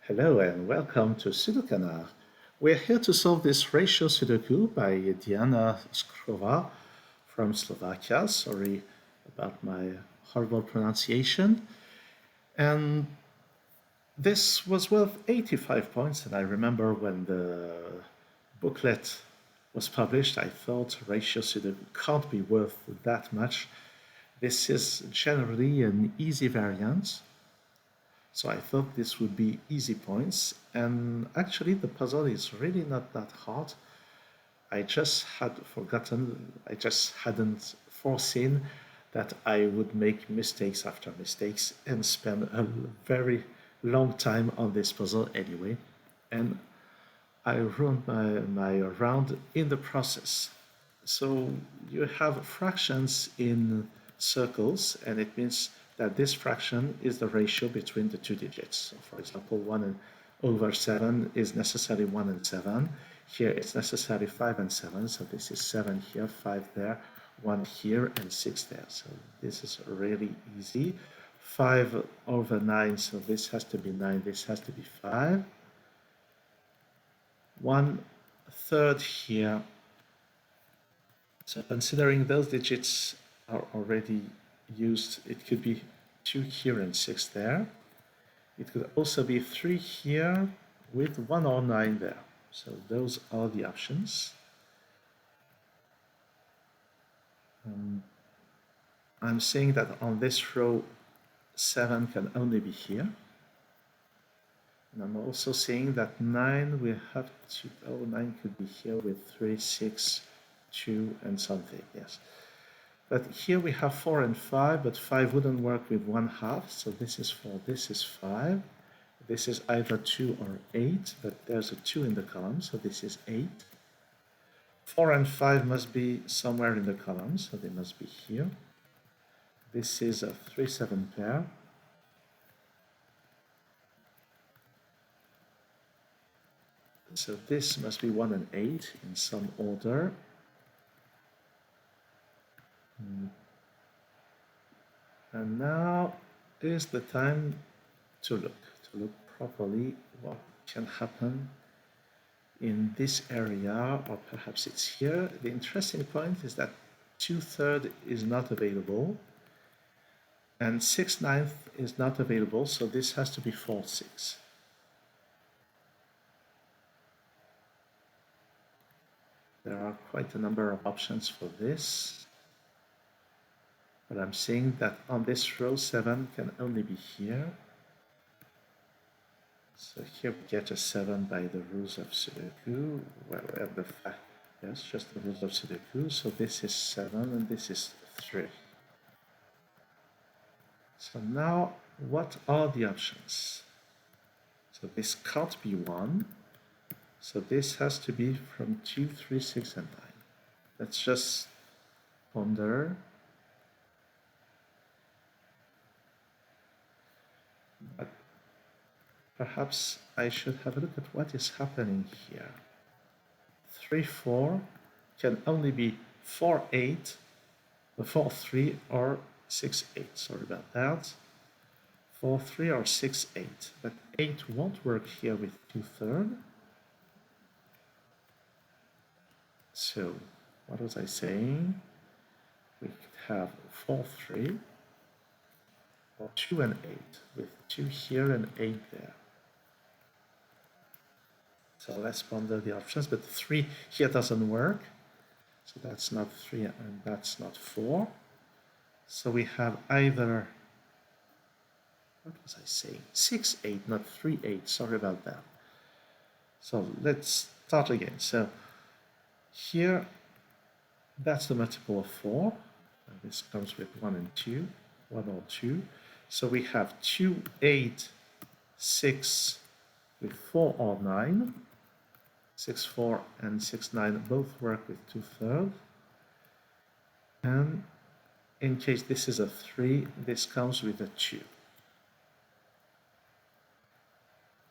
Hello and welcome to SudoKanard. We're here to solve this ratio Sudoku by Diana Škrhová from Slovakia. Sorry about my horrible pronunciation. And this was worth 85 points, and I remember when the booklet was published, I thought ratio Sudoku can't be worth that much. This is generally an easy variant. So I thought this would be easy points, and actually the puzzle is really not that hard. I just hadn't foreseen that I would make mistakes after mistakes and spend a very long time on this puzzle anyway. And I ruined my round in the process. So you have fractions in circles, and it means that this fraction is the ratio between the two digits. So for example, 1 over 7 is necessarily 1 and 7. Here it's necessarily 5 and 7, so this is 7 here, 5 there, 1 here, and 6 there. So this is really easy. 5 over 9, so this has to be 9, this has to be 5. 1/3 here. So considering those digits are already used, it could be 2 here and 6 there. It could also be 3 here with 1 or 9 there. So those are the options. I'm saying that on this row 7 can only be here. And I'm also saying that 9 we have to, 9 could be here with 3, 6, 2 and something, yes. But here we have 4 and 5, but 5 wouldn't work with 1/2, so this is 4, this is 5. This is either 2 or 8, but there's a 2 in the column, so this is 8. 4 and 5 must be somewhere in the column, so they must be here. This is a 3-7 pair. So this must be 1 and 8 in some order. And now is the time to look properly what can happen in this area, or perhaps it's here. The interesting point is that 2/3 is not available, and 6/9 is not available, so this has to be 4/6. There are quite a number of options for this. But I'm saying that on this row 7 can only be here. So here we get a 7 by the rules of Sudoku. Well, yes, just the rules of Sudoku. So this is 7 and this is 3. So now what are the options? So this can't be 1. So this has to be from 2, 3, 6, and 9. Let's just ponder. But perhaps I should have a look at what is happening here. 3, 4 can only be 4, 8, 4, 3, or 6, 8. Sorry about that. 4, 3, or 6, 8. But 8 won't work here with 2/3. So, what was I saying? We could have 4, 3. Or 2 and 8, with 2 here and 8 there. So let's ponder the options, but 3 here doesn't work. So that's not 3 and that's not 4. So we have either, what was I saying? 6, 8, not 3, 8, sorry about that. So let's start again. So here, that's the multiple of 4. And this comes with 1 and 2, 1 or 2. So we have 2, 8, 6 with 4 or 9. 6, 4 and 6, 9 both work with 2/3. And in case this is a 3, this comes with a 2.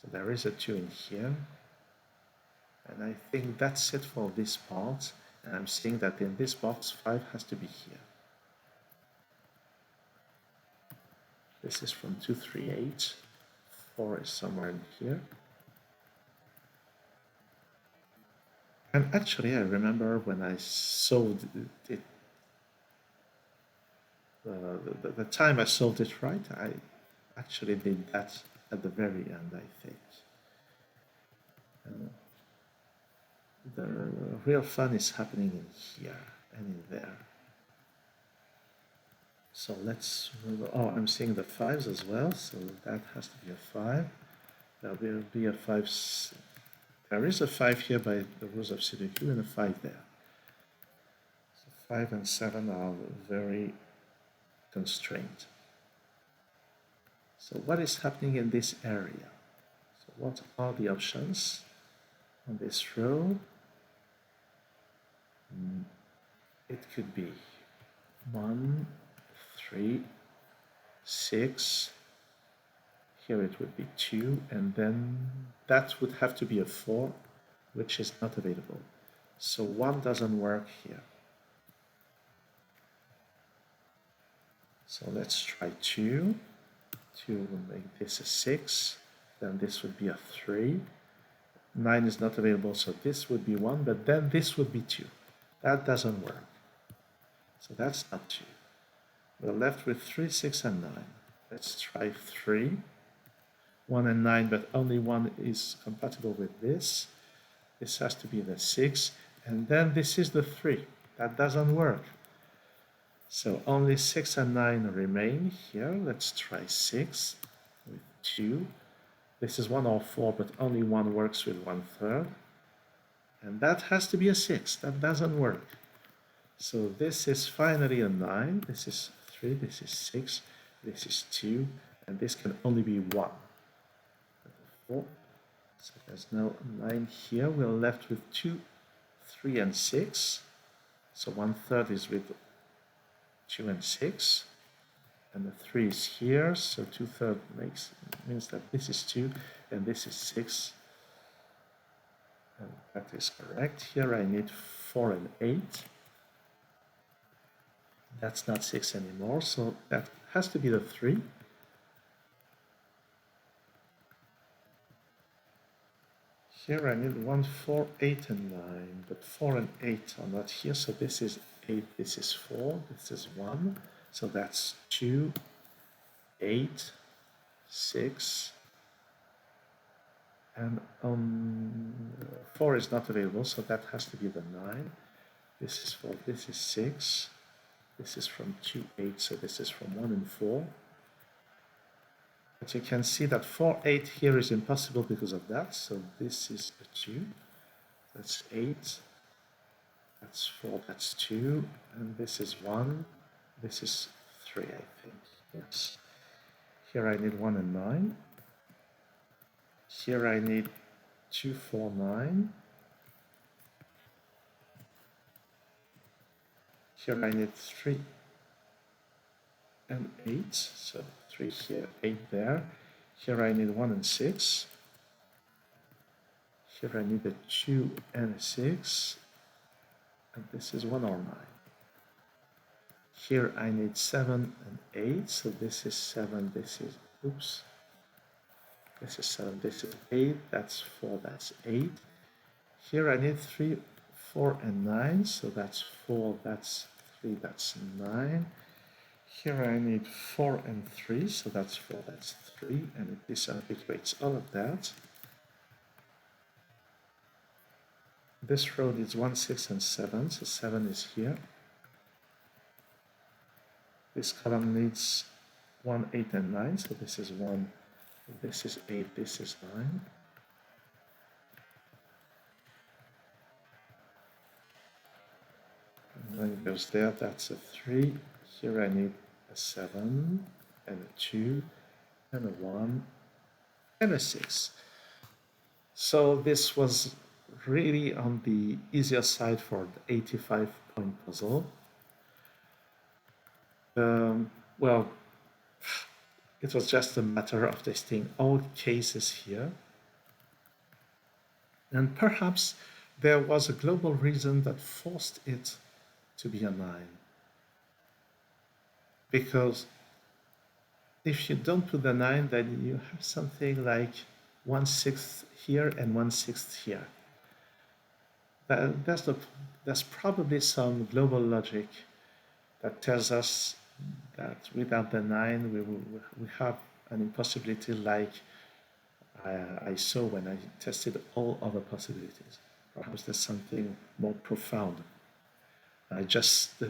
So there is a 2 in here. And I think that's it for this part. And I'm seeing that in this box, 5 has to be here. This is from 2, 3, 8. 4 is somewhere in here. And actually, I remember when I solved it, the time I solved it right, I actually did that at the very end, I think. The real fun is happening in here and in there. So let's move. Oh, I'm seeing the 5s as well, so that has to be a 5. There will be a 5. There is a 5 here by the rules of Sudoku and a 5 there. So 5 and 7 are very constrained. So what is happening in this area? So what are the options on this row? It could be 1, 3, 6. Here it would be 2, and then that would have to be a 4, which is not available. So 1 doesn't work here. So let's try 2. 2 will make this a 6. Then this would be a 3. 9 is not available, so this would be 1, but then this would be 2. That doesn't work. So that's not 2. We're left with 3, 6, and 9. Let's try 3. 1 and 9, but only 1 is compatible with this. This has to be the 6, and then this is the 3. That doesn't work. So only 6 and 9 remain here. Let's try 6 with 2. This is 1 or 4, but only 1 works with 1/3. And that has to be a 6. That doesn't work. So this is finally a 9. This is 3. This is 6. This is 2. And this can only be 1. 4. So there's no 9 here. We're left with 2, 3, and 6. So 1/3 is with 2 and 6. And the 3 is here. So 2/3 means that this is 2 and this is 6. And that is correct. Here I need 4 and 8. That's not 6 anymore. So that has to be the 3. Here I need 1, 4, 8, and 9, but 4 and 8 are not here, so this is 8, this is 4, this is 1, so that's 2, 8, 6, and 4 is not available, so that has to be the 9. This is 4, this is 6, this is from 2, 8, so this is from 1 and 4. But you can see that 4, 8 here is impossible because of that. So this is a 2. That's 8. That's 4. That's 2. And this is 1. This is 3, I think. Yes. Here I need 1 and 9. Here I need 2, 4, 9. Here I need 3 and 8. So 3 here, 8 there. Here I need 1 and 6. Here I need a 2 and a 6. And this is 1 or 9. Here I need 7 and 8. So this is 7, this is, oops. This is 7, this is 8. That's 4, that's 8. Here I need 3, 4, and 9. So that's 4, that's 3, that's 9. Here I need 4 and 3, so that's 4, that's 3, and it disambiguates all of that. This row needs 1, 6, and 7, so 7 is here. This column needs 1, 8, and 9, so this is 1, this is 8, this is 9. And then it goes there, that's a 3. Here I need a 7, and a 2, and a 1, and a 6. So this was really on the easier side for the 85-point puzzle. Well, it was just a matter of testing all cases here. And perhaps there was a global reason that forced it to be a 9. Because if you don't put the 9, then you have something like 1/6 here and 1/6 here. There's probably some global logic that tells us that without the 9, we have an impossibility like I saw when I tested all other possibilities. Perhaps there's something more profound. I just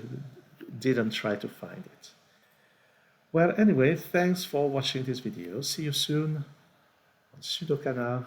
didn't try to find it. Well, anyway, thanks for watching this video. See you soon on SudoKanard.